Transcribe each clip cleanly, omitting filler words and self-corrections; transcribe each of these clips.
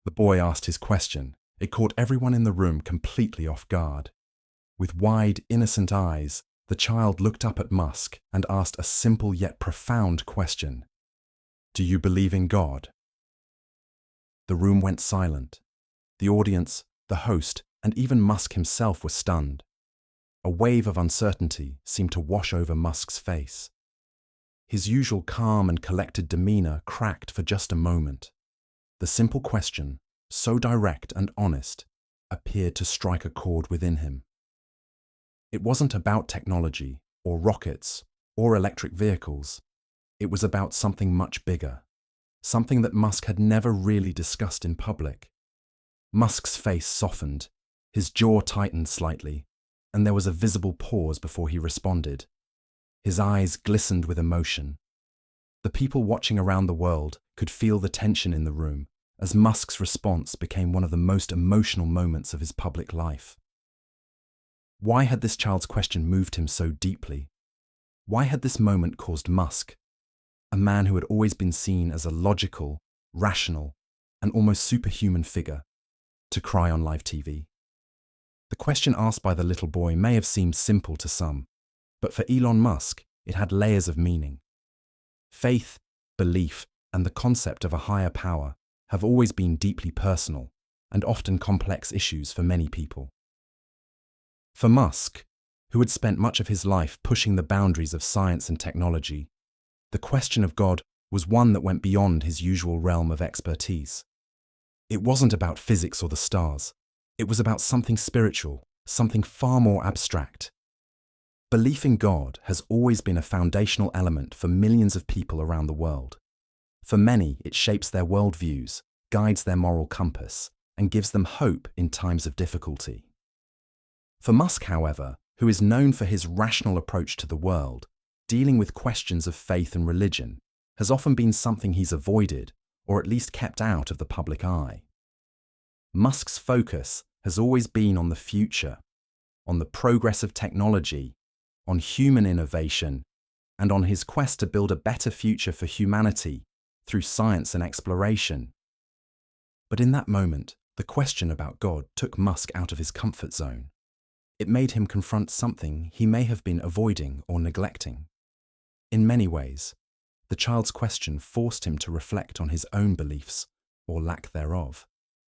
The boy asked his question. It caught everyone in the room completely off guard. With wide, innocent eyes, the child looked up at Musk and asked a simple yet profound question. "Do you believe in God?" The room went silent. The audience, the host, and even Musk himself were stunned. A wave of uncertainty seemed to wash over Musk's face. His usual calm and collected demeanor cracked for just a moment. The simple question, so direct and honest, appeared to strike a chord within him. It wasn't about technology, or rockets, or electric vehicles. It was about something much bigger, something that Musk had never really discussed in public. Musk's face softened, his jaw tightened slightly, and there was a visible pause before he responded. His eyes glistened with emotion. The people watching around the world could feel the tension in the room as Musk's response became one of the most emotional moments of his public life. Why had this child's question moved him so deeply? Why had this moment caused Musk, a man who had always been seen as a logical, rational, and almost superhuman figure, to cry on live TV? The question asked by the little boy may have seemed simple to some, but for Elon Musk, it had layers of meaning. Faith, belief, and the concept of a higher power have always been deeply personal and often complex issues for many people. For Musk, who had spent much of his life pushing the boundaries of science and technology, the question of God was one that went beyond his usual realm of expertise. It wasn't about physics or the stars. It was about something spiritual, something far more abstract. Belief in God has always been a foundational element for millions of people around the world. For many, it shapes their worldviews, guides their moral compass, and gives them hope in times of difficulty. For Musk, however, who is known for his rational approach to the world, dealing with questions of faith and religion has often been something he's avoided, or at least kept out of the public eye. Musk's focus has always been on the future, on the progress of technology, on human innovation, and on his quest to build a better future for humanity through science and exploration. But in that moment, the question about God took Musk out of his comfort zone. It made him confront something he may have been avoiding or neglecting. In many ways, the child's question forced him to reflect on his own beliefs, or lack thereof,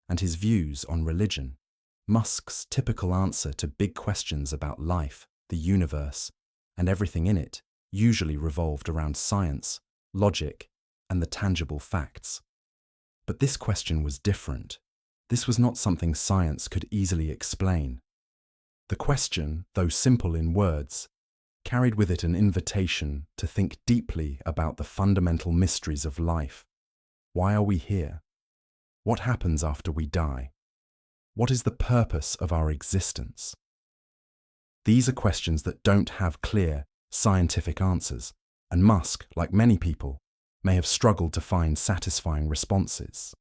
and his views on religion. Musk's typical answer to big questions about life, the universe, and everything in it usually revolved around science, logic, and the tangible facts. But this question was different. This was not something science could easily explain. The question, though simple in words, carried with it an invitation to think deeply about the fundamental mysteries of life. Why are we here? What happens after we die? What is the purpose of our existence? These are questions that don't have clear, scientific answers, and Musk, like many people, may have struggled to find satisfying responses.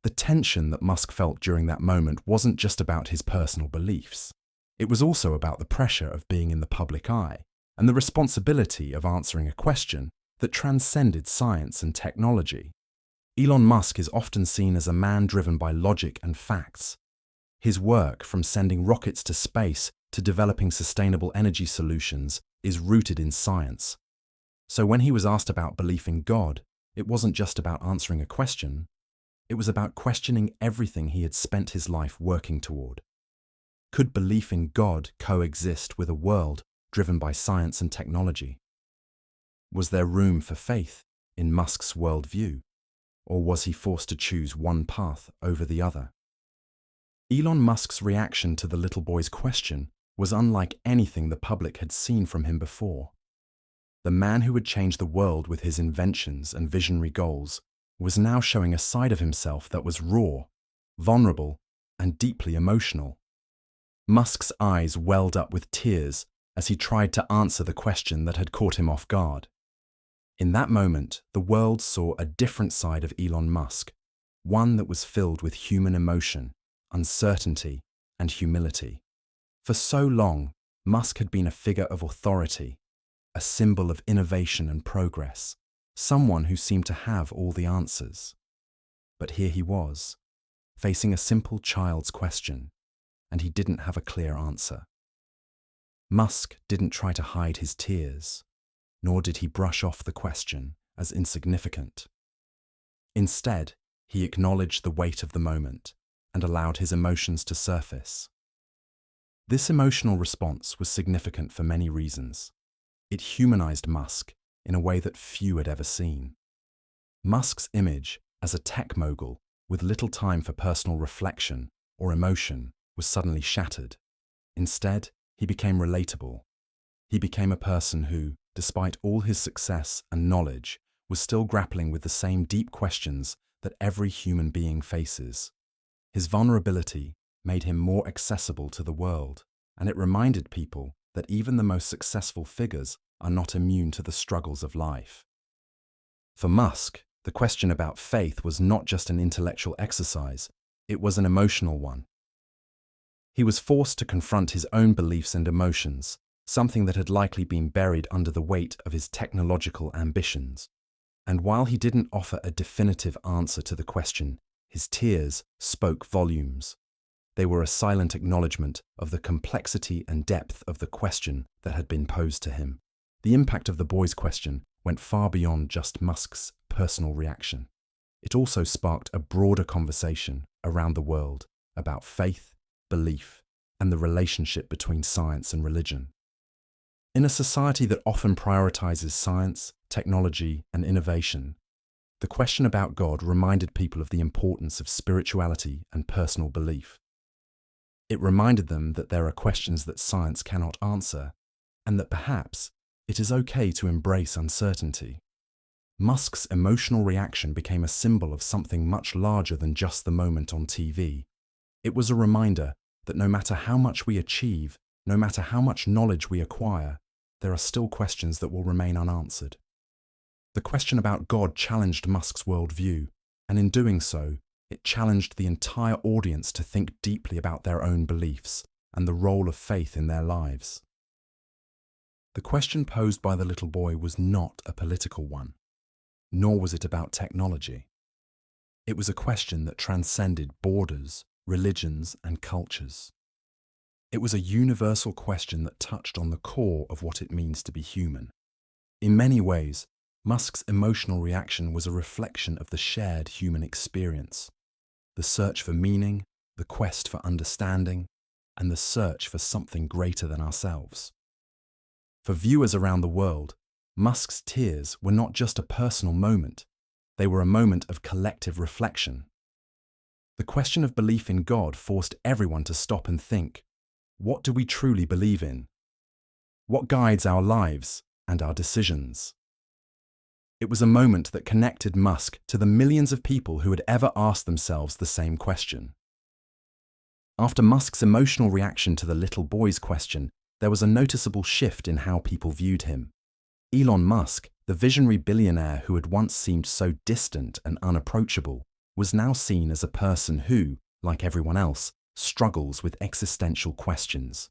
The tension that Musk felt during that moment wasn't just about his personal beliefs. It was also about the pressure of being in the public eye and the responsibility of answering a question that transcended science and technology. Elon Musk is often seen as a man driven by logic and facts. His work, from sending rockets to space to developing sustainable energy solutions, is rooted in science. So when he was asked about belief in God, it wasn't just about answering a question. It was about questioning everything he had spent his life working toward. Could belief in God coexist with a world driven by science and technology? Was there room for faith in Musk's worldview, or was he forced to choose one path over the other? Elon Musk's reaction to the little boy's question was unlike anything the public had seen from him before. The man who would change the world with his inventions and visionary goals was now showing a side of himself that was raw, vulnerable, and deeply emotional. Musk's eyes welled up with tears as he tried to answer the question that had caught him off guard. In that moment, the world saw a different side of Elon Musk, one that was filled with human emotion, uncertainty, and humility. For so long, Musk had been a figure of authority, a symbol of innovation and progress, someone who seemed to have all the answers. But here he was, facing a simple child's question, and he didn't have a clear answer. Musk didn't try to hide his tears, nor did he brush off the question as insignificant. Instead, he acknowledged the weight of the moment and allowed his emotions to surface. This emotional response was significant for many reasons. It humanized Musk in a way that few had ever seen. Musk's image as a tech mogul with little time for personal reflection or emotion was suddenly shattered. Instead, he became relatable. He became a person who, despite all his success and knowledge, was still grappling with the same deep questions that every human being faces. His vulnerability made him more accessible to the world, and it reminded people that even the most successful figures are not immune to the struggles of life. For Musk, the question about faith was not just an intellectual exercise, it was an emotional one. He was forced to confront his own beliefs and emotions, something that had likely been buried under the weight of his technological ambitions. And while he didn't offer a definitive answer to the question, his tears spoke volumes. They were a silent acknowledgement of the complexity and depth of the question that had been posed to him. The impact of the boy's question went far beyond just Musk's personal reaction. It also sparked a broader conversation around the world about faith, belief, and the relationship between science and religion. In a society that often prioritizes science, technology, and innovation, the question about God reminded people of the importance of spirituality and personal belief. It reminded them that there are questions that science cannot answer, and that perhaps it is okay to embrace uncertainty. Musk's emotional reaction became a symbol of something much larger than just the moment on TV. It was a reminder that no matter how much we achieve, no matter how much knowledge we acquire, there are still questions that will remain unanswered. The question about God challenged Musk's worldview, and in doing so, it challenged the entire audience to think deeply about their own beliefs and the role of faith in their lives. The question posed by the little boy was not a political one, nor was it about technology. It was a question that transcended borders, religions, and cultures. It was a universal question that touched on the core of what it means to be human. In many ways, Musk's emotional reaction was a reflection of the shared human experience. The search for meaning, the quest for understanding, and the search for something greater than ourselves. For viewers around the world, Musk's tears were not just a personal moment, they were a moment of collective reflection. The question of belief in God forced everyone to stop and think, what do we truly believe in? What guides our lives and our decisions? It was a moment that connected Musk to the millions of people who had ever asked themselves the same question. After Musk's emotional reaction to the little boy's question, there was a noticeable shift in how people viewed him. Elon Musk, the visionary billionaire who had once seemed so distant and unapproachable, was now seen as a person who, like everyone else, struggles with existential questions.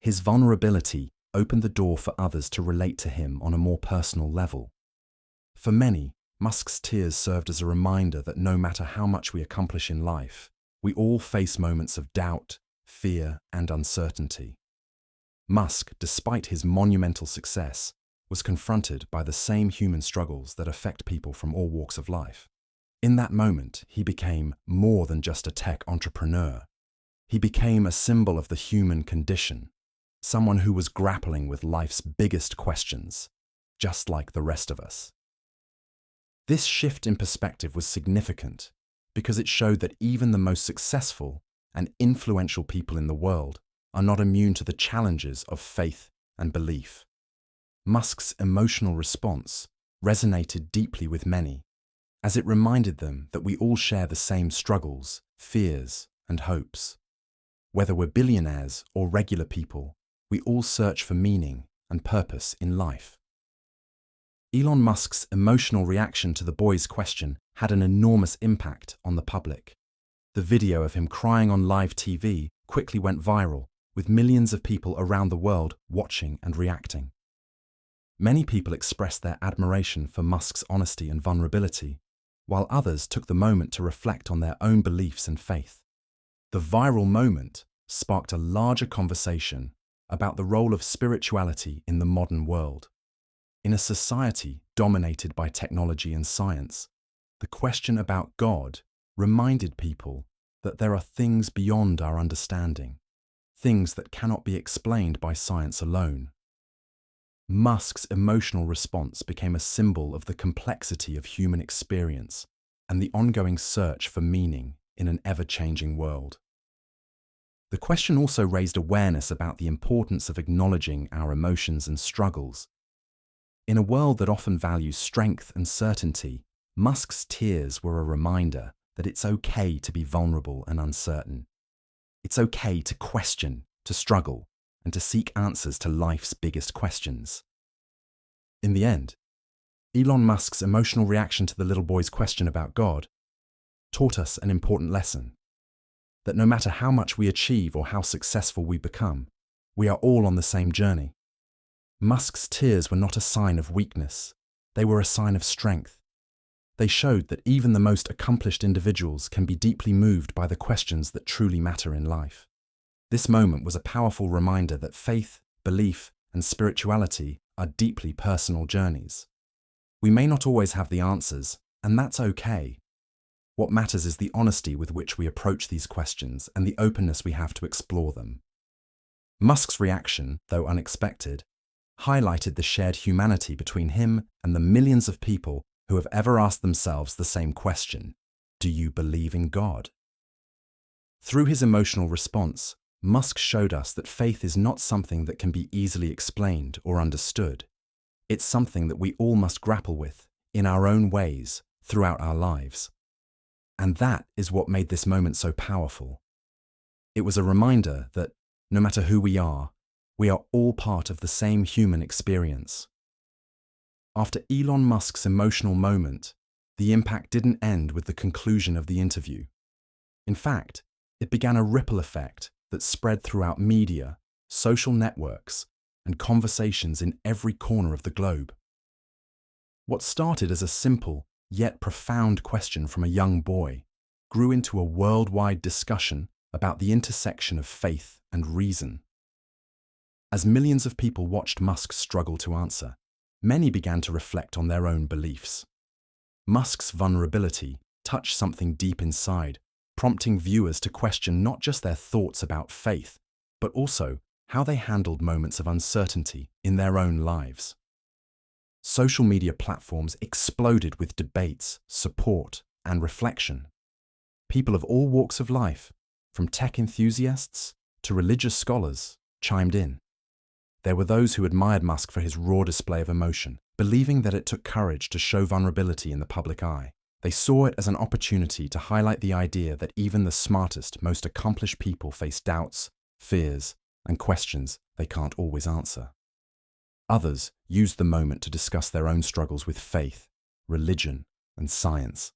His vulnerability opened the door for others to relate to him on a more personal level. For many, Musk's tears served as a reminder that no matter how much we accomplish in life, we all face moments of doubt, fear, and uncertainty. Musk, despite his monumental success, was confronted by the same human struggles that affect people from all walks of life. In that moment, he became more than just a tech entrepreneur. He became a symbol of the human condition, someone who was grappling with life's biggest questions, just like the rest of us. This shift in perspective was significant because it showed that even the most successful and influential people in the world are not immune to the challenges of faith and belief. Musk's emotional response resonated deeply with many, as it reminded them that we all share the same struggles, fears, and hopes. Whether we're billionaires or regular people, we all search for meaning and purpose in life. Elon Musk's emotional reaction to the boy's question had an enormous impact on the public. The video of him crying on live TV quickly went viral, with millions of people around the world watching and reacting. Many people expressed their admiration for Musk's honesty and vulnerability, while others took the moment to reflect on their own beliefs and faith. The viral moment sparked a larger conversation about the role of spirituality in the modern world. In a society dominated by technology and science, the question about God reminded people that there are things beyond our understanding, things that cannot be explained by science alone. Musk's emotional response became a symbol of the complexity of human experience and the ongoing search for meaning in an ever-changing world. The question also raised awareness about the importance of acknowledging our emotions and struggles. In a world that often values strength and certainty, Musk's tears were a reminder that it's okay to be vulnerable and uncertain. It's okay to question, to struggle, and to seek answers to life's biggest questions. In the end, Elon Musk's emotional reaction to the little boy's question about God taught us an important lesson: that no matter how much we achieve or how successful we become, we are all on the same journey. Musk's tears were not a sign of weakness, they were a sign of strength. They showed that even the most accomplished individuals can be deeply moved by the questions that truly matter in life. This moment was a powerful reminder that faith, belief, and spirituality are deeply personal journeys. We may not always have the answers, and that's okay. What matters is the honesty with which we approach these questions and the openness we have to explore them. Musk's reaction, though unexpected, highlighted the shared humanity between him and the millions of people who have ever asked themselves the same question: do you believe in God? Through his emotional response, Musk showed us that faith is not something that can be easily explained or understood. It's something that we all must grapple with, in our own ways, throughout our lives. And that is what made this moment so powerful. It was a reminder that, no matter who we are all part of the same human experience. After Elon Musk's emotional moment, the impact didn't end with the conclusion of the interview. In fact, it began a ripple effect that spread throughout media, social networks, and conversations in every corner of the globe. What started as a simple, yet profound question from a young boy grew into a worldwide discussion about the intersection of faith and reason. As millions of people watched Musk struggle to answer, many began to reflect on their own beliefs. Musk's vulnerability touched something deep inside, prompting viewers to question not just their thoughts about faith, but also how they handled moments of uncertainty in their own lives. Social media platforms exploded with debates, support, and reflection. People of all walks of life, from tech enthusiasts to religious scholars, chimed in. There were those who admired Musk for his raw display of emotion, believing that it took courage to show vulnerability in the public eye. They saw it as an opportunity to highlight the idea that even the smartest, most accomplished people face doubts, fears, and questions they can't always answer. Others used the moment to discuss their own struggles with faith, religion, and science.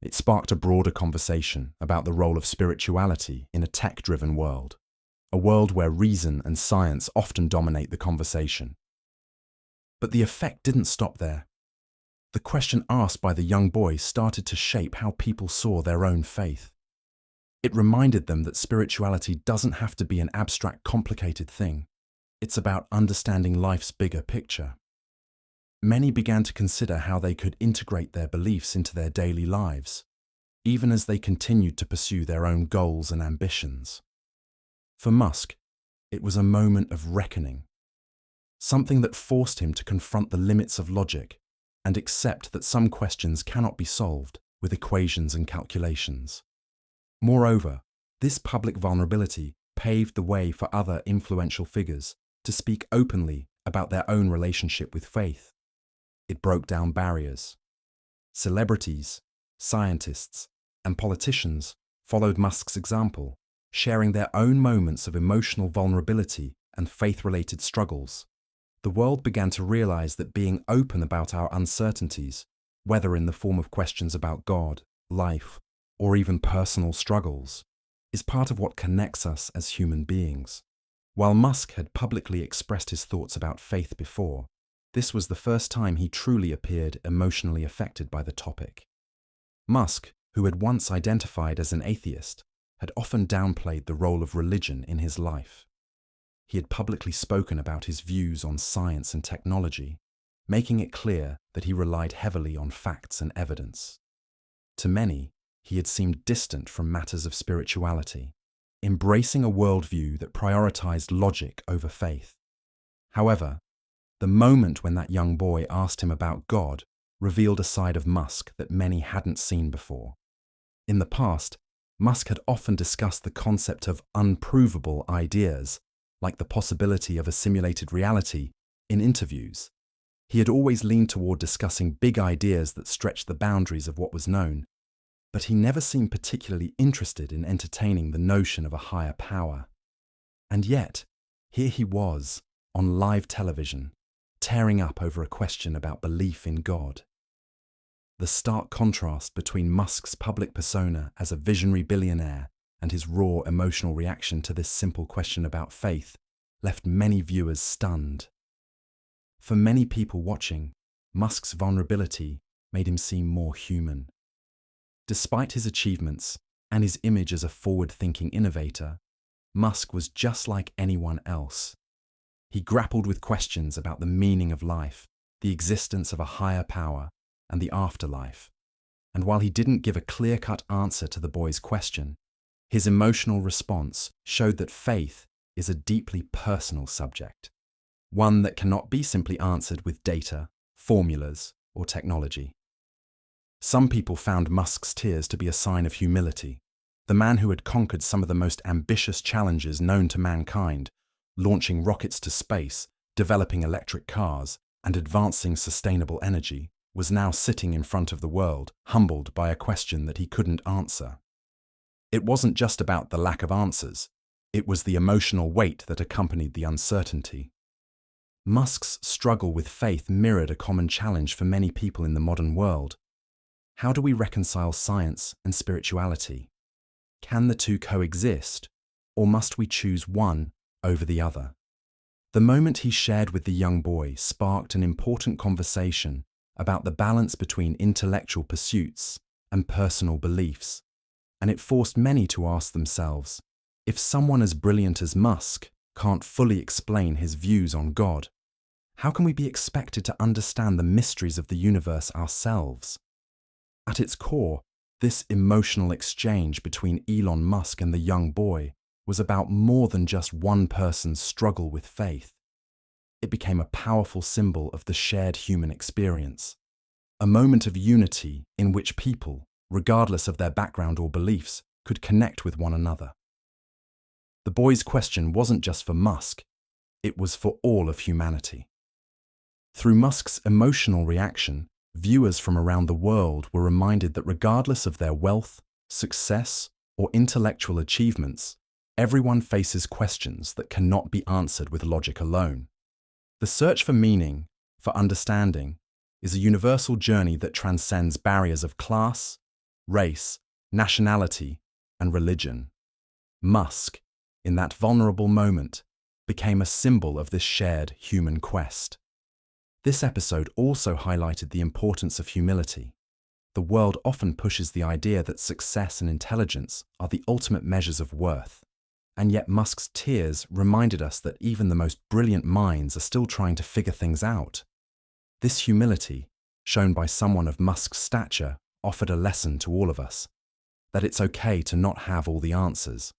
It sparked a broader conversation about the role of spirituality in a tech-driven world, a world where reason and science often dominate the conversation. But the effect didn't stop there. The question asked by the young boy started to shape how people saw their own faith. It reminded them that spirituality doesn't have to be an abstract, complicated thing. It's about understanding life's bigger picture. Many began to consider how they could integrate their beliefs into their daily lives, even as they continued to pursue their own goals and ambitions. For Musk, it was a moment of reckoning, something that forced him to confront the limits of logic and accept that some questions cannot be solved with equations and calculations. Moreover, this public vulnerability paved the way for other influential figures to speak openly about their own relationship with faith. It broke down barriers. Celebrities, scientists, and politicians followed Musk's example, sharing their own moments of emotional vulnerability and faith-related struggles. The world began to realize that being open about our uncertainties, whether in the form of questions about God, life, or even personal struggles, is part of what connects us as human beings. While Musk had publicly expressed his thoughts about faith before, this was the first time he truly appeared emotionally affected by the topic. Musk, who had once identified as an atheist, had often downplayed the role of religion in his life. He had publicly spoken about his views on science and technology, making it clear that he relied heavily on facts and evidence. To many, he had seemed distant from matters of spirituality, embracing a worldview that prioritized logic over faith. However, the moment when that young boy asked him about God revealed a side of Musk that many hadn't seen before. In the past, Musk had often discussed the concept of unprovable ideas, like the possibility of a simulated reality, in interviews. He had always leaned toward discussing big ideas that stretched the boundaries of what was known, but he never seemed particularly interested in entertaining the notion of a higher power. And yet, here he was, on live television, tearing up over a question about belief in God. The stark contrast between Musk's public persona as a visionary billionaire and his raw emotional reaction to this simple question about faith left many viewers stunned. For many people watching, Musk's vulnerability made him seem more human. Despite his achievements and his image as a forward-thinking innovator, Musk was just like anyone else. He grappled with questions about the meaning of life, the existence of a higher power, and the afterlife. And while he didn't give a clear-cut answer to the boy's question, his emotional response showed that faith is a deeply personal subject, one that cannot be simply answered with data, formulas, or technology. Some people found Musk's tears to be a sign of humility. The man who had conquered some of the most ambitious challenges known to mankind, launching rockets to space, developing electric cars, and advancing sustainable energy, was now sitting in front of the world, humbled by a question that he couldn't answer. It wasn't just about the lack of answers, it was the emotional weight that accompanied the uncertainty. Musk's struggle with faith mirrored a common challenge for many people in the modern world. How do we reconcile science and spirituality? Can the two coexist, or must we choose one over the other? The moment he shared with the young boy sparked an important conversation about the balance between intellectual pursuits and personal beliefs, and it forced many to ask themselves, if someone as brilliant as Musk can't fully explain his views on God, how can we be expected to understand the mysteries of the universe ourselves? At its core, this emotional exchange between Elon Musk and the young boy was about more than just one person's struggle with faith. It became a powerful symbol of the shared human experience, a moment of unity in which people, regardless of their background or beliefs, could connect with one another. The boy's question wasn't just for Musk, it was for all of humanity. Through Musk's emotional reaction, viewers from around the world were reminded that regardless of their wealth, success, or intellectual achievements, everyone faces questions that cannot be answered with logic alone. The search for meaning, for understanding, is a universal journey that transcends barriers of class, race, nationality, and religion. Musk, in that vulnerable moment, became a symbol of this shared human quest. This episode also highlighted the importance of humility. The world often pushes the idea that success and intelligence are the ultimate measures of worth. And yet Musk's tears reminded us that even the most brilliant minds are still trying to figure things out. This humility, shown by someone of Musk's stature, offered a lesson to all of us, that it's okay to not have all the answers.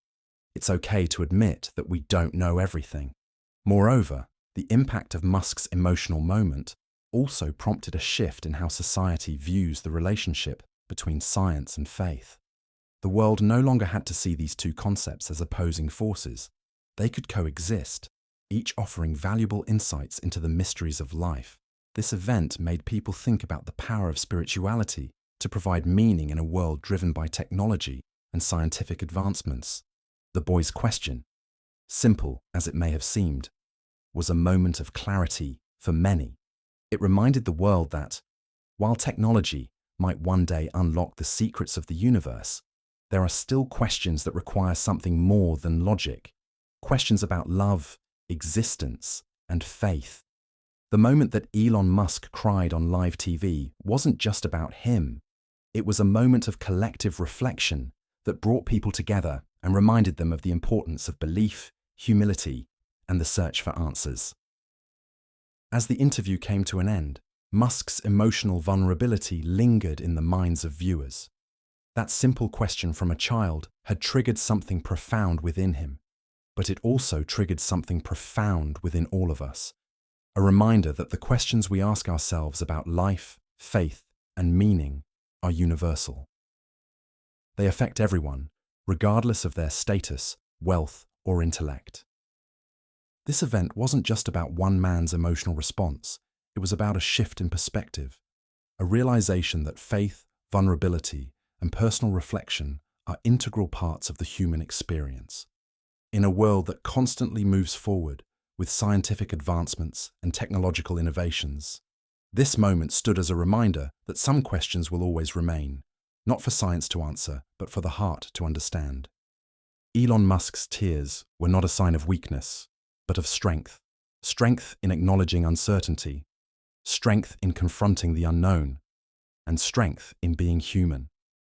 It's okay to admit that we don't know everything. Moreover, the impact of Musk's emotional moment also prompted a shift in how society views the relationship between science and faith. The world no longer had to see these two concepts as opposing forces. They could coexist, each offering valuable insights into the mysteries of life. This event made people think about the power of spirituality to provide meaning in a world driven by technology and scientific advancements. The boy's question, simple as it may have seemed, was a moment of clarity for many. It reminded the world that, while technology might one day unlock the secrets of the universe, there are still questions that require something more than logic. Questions about love, existence, and faith. The moment that Elon Musk cried on live TV wasn't just about him. It was a moment of collective reflection that brought people together and reminded them of the importance of belief, humility, and the search for answers. As the interview came to an end, Musk's emotional vulnerability lingered in the minds of viewers. That simple question from a child had triggered something profound within him, but it also triggered something profound within all of us. A reminder that the questions we ask ourselves about life, faith, and meaning are universal. They affect everyone, regardless of their status, wealth, or intellect. This event wasn't just about one man's emotional response, it was about a shift in perspective, a realization that faith, vulnerability, and personal reflection are integral parts of the human experience. In a world that constantly moves forward with scientific advancements and technological innovations, this moment stood as a reminder that some questions will always remain, not for science to answer, but for the heart to understand. Elon Musk's tears were not a sign of weakness, but of strength. Strength in acknowledging uncertainty, strength in confronting the unknown, and strength in being human.